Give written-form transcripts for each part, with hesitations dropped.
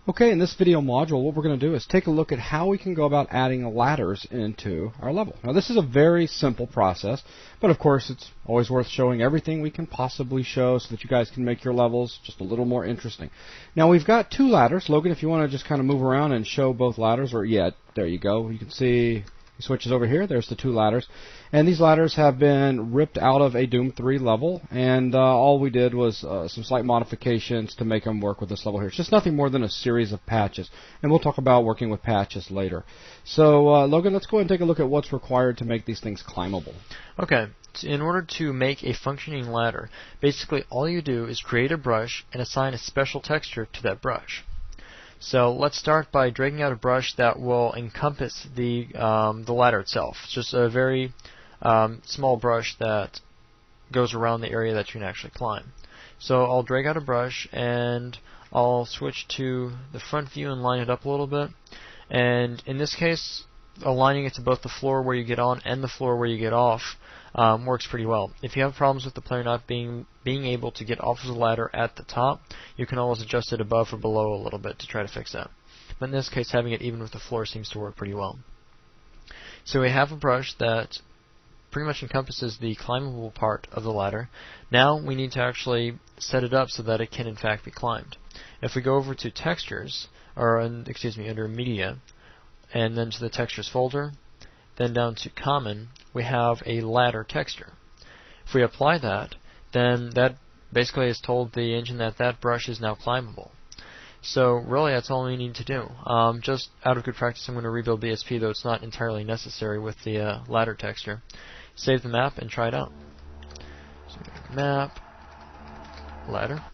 Okay, in this video module, what we're going to do is take a look at how we can go about adding ladders into our level. Now, this is a very simple process, but of course, it's always worth showing everything we can possibly show so that you guys can make your levels just a little more interesting. Now, we've got two ladders. Logan, if you want to just kind of move around and show both ladders, or yeah, there you go. You can see he switches over here. There's the two ladders. And these ladders have been ripped out of a Doom 3 level, and all we did was some slight modifications to make them work with this level here. It's just nothing more than a series of patches, and we'll talk about working with patches later. So, Logan, let's go ahead and take a look at what's required to make these things climbable. Okay. In order to make a functioning ladder, basically all you do is create a brush and assign a special texture to that brush. So let's start by dragging out a brush that will encompass the ladder itself. It's just a very small brush that goes around the area that you can actually climb. So I'll drag out a brush and I'll switch to the front view and line it up a little bit. And in this case, aligning it to both the floor where you get on and the floor where you get off works pretty well. If you have problems with the player not being able to get off of the ladder at the top, you can always adjust it above or below a little bit to try to fix that. But in this case, having it even with the floor seems to work pretty well. So we have a brush that pretty much encompasses the climbable part of the ladder. Now we need to actually set it up so that it can in fact be climbed. If we go over to textures, or under media, and then to the textures folder, then down to common, we have a ladder texture. If we apply that, then that basically has told the engine that that brush is now climbable. So really that's all we need to do. Just out of good practice, I'm going to rebuild BSP, though it's not entirely necessary with the ladder texture. Save the map and try it out. So map, ladder.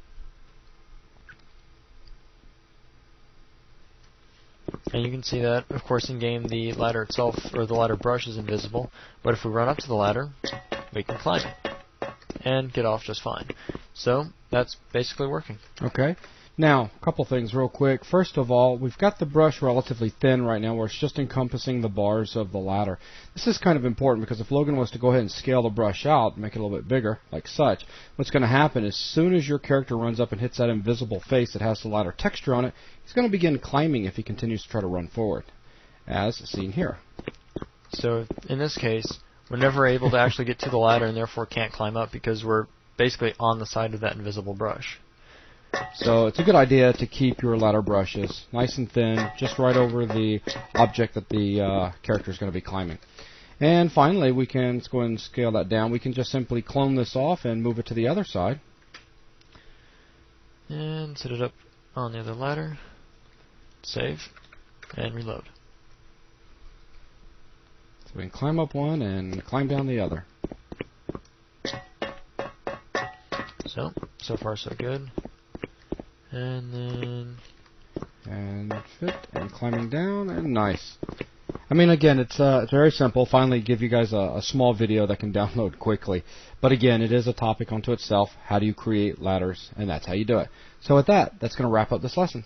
And you can see that, of course, in-game the ladder itself, or the ladder brush, is invisible. But if we run up to the ladder, we can climb it and get off just fine. So that's basically working. Okay. Now, a couple things real quick. First of all, we've got the brush relatively thin right now where it's just encompassing the bars of the ladder. This is kind of important because if Logan was to go ahead and scale the brush out, make it a little bit bigger, like such, what's going to happen is as soon as your character runs up and hits that invisible face that has the ladder texture on it, he's going to begin climbing if he continues to try to run forward, as seen here. So in this case, we're never able to actually get to the ladder and therefore can't climb up because we're basically on the side of that invisible brush. So it's a good idea to keep your ladder brushes nice and thin, just right over the object that the character is going to be climbing. And finally, let's go ahead and scale that down. We can just simply clone this off and move it to the other side. And set it up on the other ladder. Save. And reload. So we can climb up one and climb down the other. So far so good. And then fit, and climbing down, and nice. I mean, again, it's very simple. Finally, give you guys a small video that can download quickly. But again, it is a topic unto itself. How do you create ladders? And that's how you do it. So with that, that's going to wrap up this lesson.